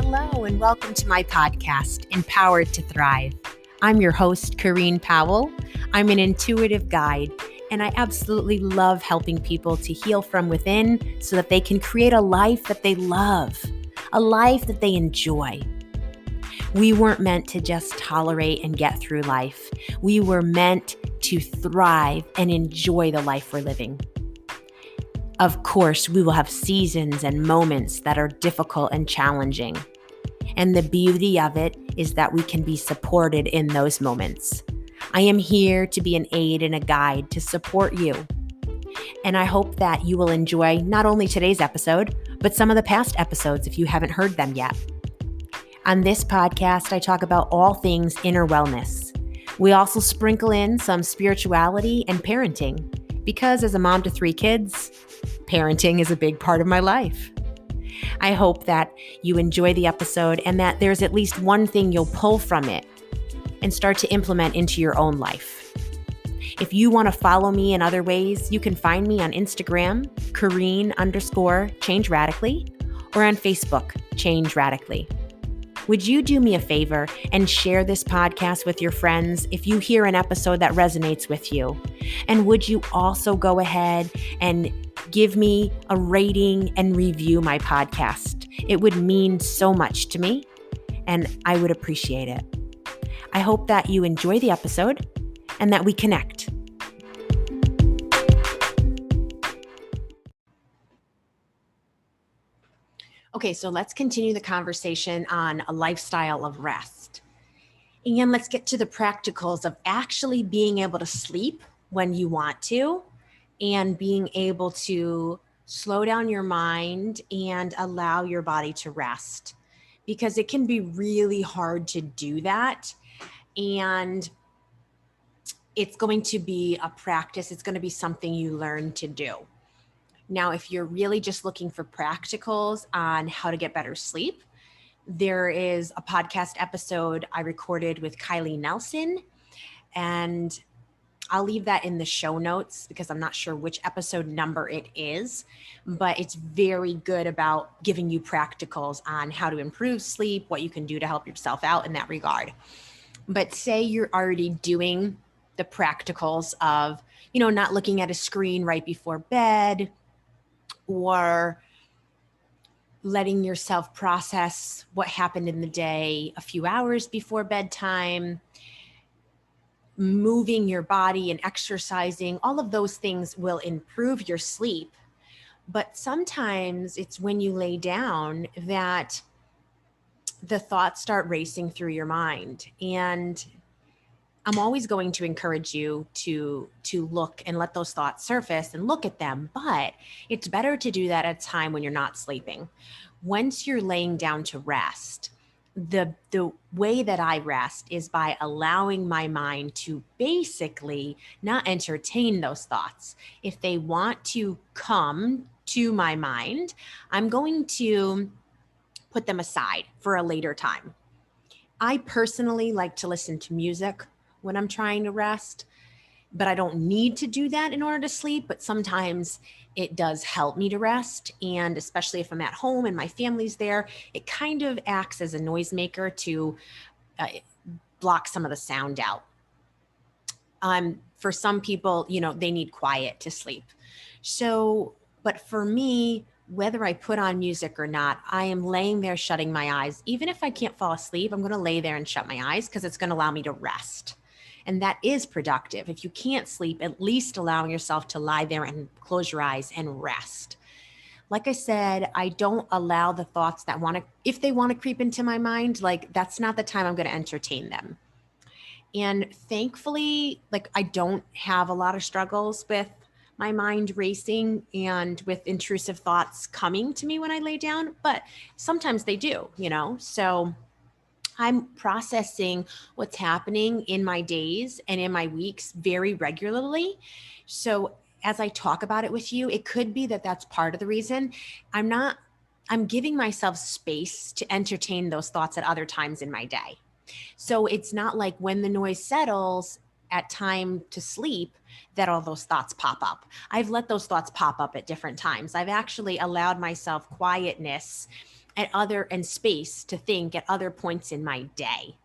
Hello, and welcome to my podcast, Empowered to Thrive. I'm your host, Corrine Powell. I'm an intuitive guide, and I absolutely love helping people to heal from within so that they can create a life that they love, a life that they enjoy. We weren't meant to just tolerate and get through life. We were meant to thrive and enjoy the life we're living. Of course, we will have seasons and moments that are difficult and challenging. And the beauty of it is that we can be supported in those moments. I am here to be an aid and a guide to support you. And I hope that you will enjoy not only today's episode, but some of the past episodes if you haven't heard them yet. On this podcast, I talk about all things inner wellness. We also sprinkle in some spirituality and parenting, because as a mom to 3 kids, parenting is a big part of my life. I hope that you enjoy the episode and that there's at least one thing you'll pull from it and start to implement into your own life. If you want to follow me in other ways, you can find me on Instagram, Corrine_Change Radically, or on Facebook, Change Radically. Would you do me a favor and share this podcast with your friends if you hear an episode that resonates with you? And would you also go ahead and give me a rating and review my podcast? It would mean so much to me, and I would appreciate it. I hope that you enjoy the episode and that we connect. Okay, so let's continue the conversation on a lifestyle of rest. And let's get to the practicals of actually being able to sleep when you want to and being able to slow down your mind and allow your body to rest, because it can be really hard to do that. And it's going to be a practice. It's going to be something you learn to do. Now, if you're really just looking for practicals on how to get better sleep, there is a podcast episode I recorded with Kylie Nelson, and I'll leave that in the show notes because I'm not sure which episode number it is, but it's very good about giving you practicals on how to improve sleep, what you can do to help yourself out in that regard. But say you're already doing the practicals of, not looking at a screen right before bed, or letting yourself process what happened in the day a few hours before bedtime, moving your body and exercising, all of those things will improve your sleep. But sometimes it's when you lay down that the thoughts start racing through your mind. And I'm always going to encourage you to look and let those thoughts surface and look at them, but it's better to do that at a time when you're not sleeping. Once you're laying down to rest, the way that I rest is by allowing my mind to basically not entertain those thoughts. If they want to come to my mind, I'm going to put them aside for a later time. I personally like to listen to music when I'm trying to rest, but I don't need to do that in order to sleep. But sometimes it does help me to rest. And especially if I'm at home and my family's there, it kind of acts as a noisemaker to block some of the sound out. For some people, they need quiet to sleep. So, but for me, whether I put on music or not, I am laying there shutting my eyes. Even if I can't fall asleep, I'm going to lay there and shut my eyes because it's going to allow me to rest. And that is productive. If you can't sleep, at least allowing yourself to lie there and close your eyes and rest. Like I said, I don't allow the thoughts that if they want to creep into my mind, that's not the time I'm going to entertain them. And thankfully, I don't have a lot of struggles with my mind racing and with intrusive thoughts coming to me when I lay down, but sometimes they do, so I'm processing what's happening in my days and in my weeks very regularly. So as I talk about it with you, it could be that that's part of the reason I'm giving myself space to entertain those thoughts at other times in my day. So it's not like when the noise settles at time to sleep that all those thoughts pop up. I've let those thoughts pop up at different times. I've actually allowed myself quietness and space to think at other points in my day.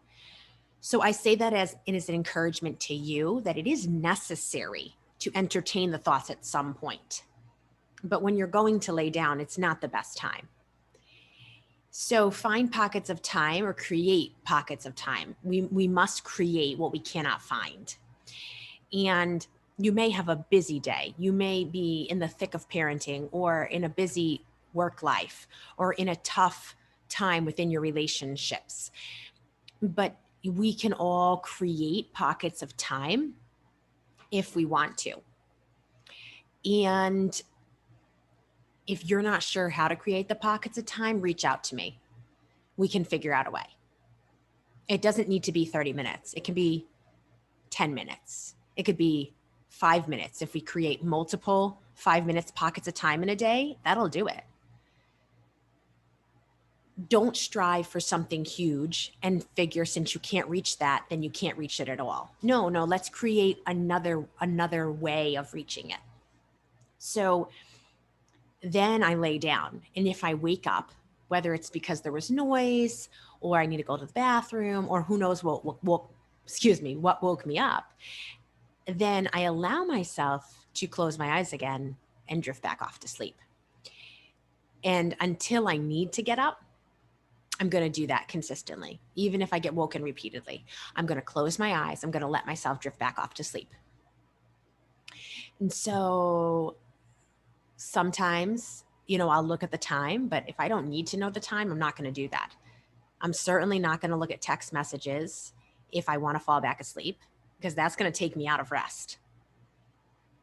So I say that as it is an encouragement to you that it is necessary to entertain the thoughts at some point. But when you're going to lay down, it's not the best time. So find pockets of time or create pockets of time. We must create what we cannot find. And you may have a busy day. You may be in the thick of parenting or in a busy work life or in a tough time within your relationships. But we can all create pockets of time if we want to. And if you're not sure how to create the pockets of time, reach out to me. We can figure out a way. It doesn't need to be 30 minutes. It can be 10 minutes. It could be 5 minutes. If we create multiple 5 minutes pockets of time in a day, that'll do it. Don't strive for something huge and figure since you can't reach that, then you can't reach it at all. No, let's create another way of reaching it. So then I lay down. And if I wake up, whether it's because there was noise or I need to go to the bathroom or who knows what woke me up, then I allow myself to close my eyes again and drift back off to sleep. And until I need to get up, I'm going to do that consistently. Even if I get woken repeatedly, I'm going to close my eyes. I'm going to let myself drift back off to sleep. And so sometimes, I'll look at the time, but if I don't need to know the time, I'm not going to do that. I'm certainly not going to look at text messages if I want to fall back asleep, because that's going to take me out of rest.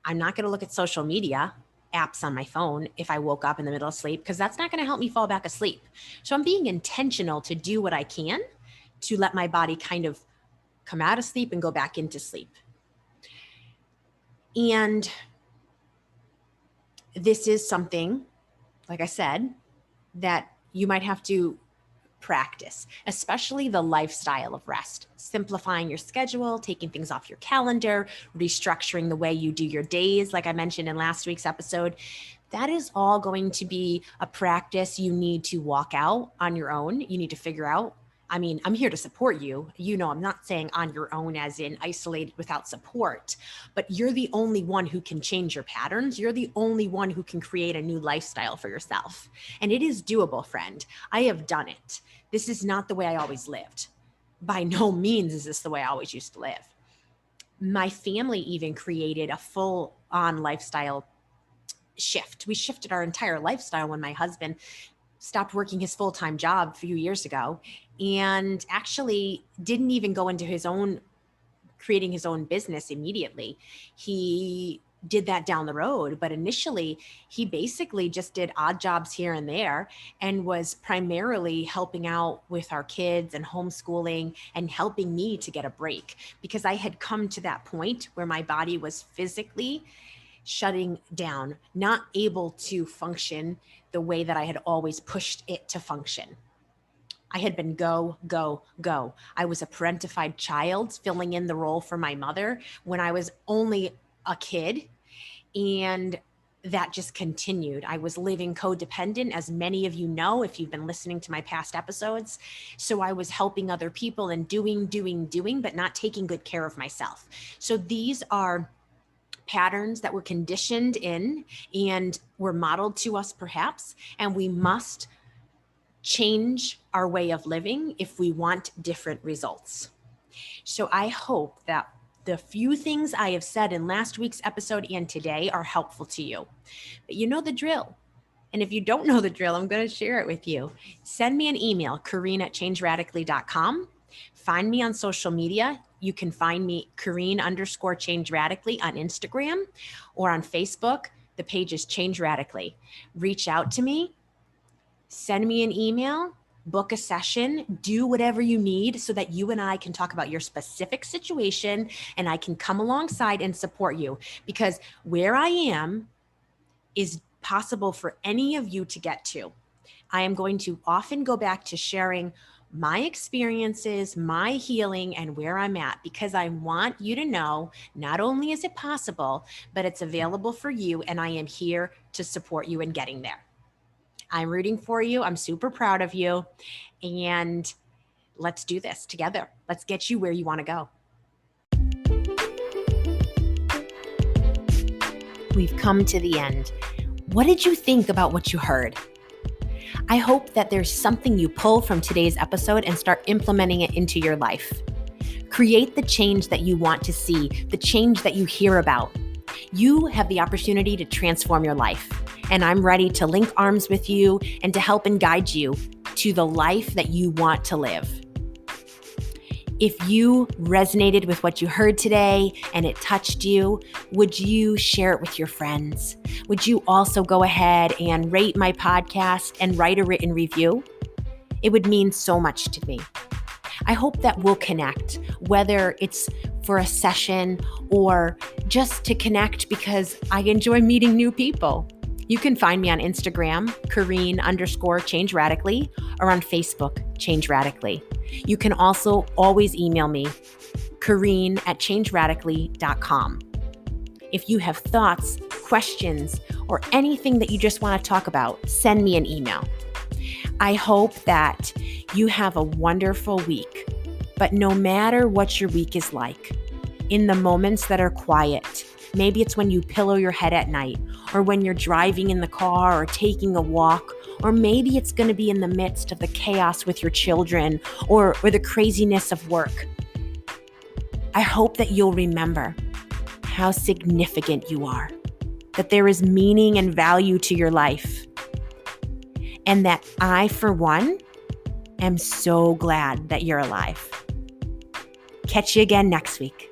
I'm not going to look at social media apps on my phone if I woke up in the middle of sleep, because that's not going to help me fall back asleep. So I'm being intentional to do what I can to let my body kind of come out of sleep and go back into sleep. And this is something, like I said, that you might have to practice, especially the lifestyle of rest, simplifying your schedule, taking things off your calendar, restructuring the way you do your days. Like I mentioned in last week's episode, that is all going to be a practice you need to walk out on your own. You need to figure out. I'm here to support you. I'm not saying on your own as in isolated without support, but you're the only one who can change your patterns. You're the only one who can create a new lifestyle for yourself. And it is doable, friend. I have done it. This is not the way I always lived. By no means is this the way I always used to live. My family even created a full-on lifestyle shift. We shifted our entire lifestyle when my husband stopped working his full-time job a few years ago and actually didn't even go into creating his own business immediately. He did that down the road, but initially he basically just did odd jobs here and there and was primarily helping out with our kids and homeschooling and helping me to get a break, because I had come to that point where my body was physically shutting down, not able to function the way that I had always pushed it to function. I had been go, go, go. I was a parentified child filling in the role for my mother when I was only a kid, and that just continued. I was living codependent, as many of you know if you've been listening to my past episodes. So I was helping other people and doing, but not taking good care of myself. So these are patterns that were conditioned in and were modeled to us perhaps, and we must change our way of living if we want different results. So I hope that the few things I have said in last week's episode and today are helpful to you. But you know the drill. And if you don't know the drill, I'm going to share it with you. Send me an email, Corrine@changeradically.com. Find me on social media. You can find me Corrine_ChangeRadically on Instagram or on Facebook. The page is Change Radically. Reach out to me. Send me an email. Book a session, do whatever you need so that you and I can talk about your specific situation and I can come alongside and support you, because where I am is possible for any of you to get to. I am going to often go back to sharing my experiences, my healing, and where I'm at, because I want you to know not only is it possible, but it's available for you, and I am here to support you in getting there. I'm rooting for you. I'm super proud of you. And let's do this together. Let's get you where you want to go. We've come to the end. What did you think about what you heard? I hope that there's something you pull from today's episode and start implementing it into your life. Create the change that you want to see, the change that you hear about. You have the opportunity to transform your life, and I'm ready to link arms with you and to help and guide you to the life that you want to live. If you resonated with what you heard today and it touched you, would you share it with your friends? Would you also go ahead and rate my podcast and write a written review? It would mean so much to me. I hope that we'll connect, whether it's for a session or just to connect because I enjoy meeting new people. You can find me on Instagram, Kareen_Change Radically, or on Facebook, Change Radically. You can also always email me, Kareen@changeradically.com. If you have thoughts, questions, or anything that you just want to talk about, send me an email. I hope that you have a wonderful week. But no matter what your week is like, in the moments that are quiet, maybe it's when you pillow your head at night, or when you're driving in the car or taking a walk, or maybe it's going to be in the midst of the chaos with your children or the craziness of work. I hope that you'll remember how significant you are, that there is meaning and value to your life, and that I, for one, am so glad that you're alive. Catch you again next week.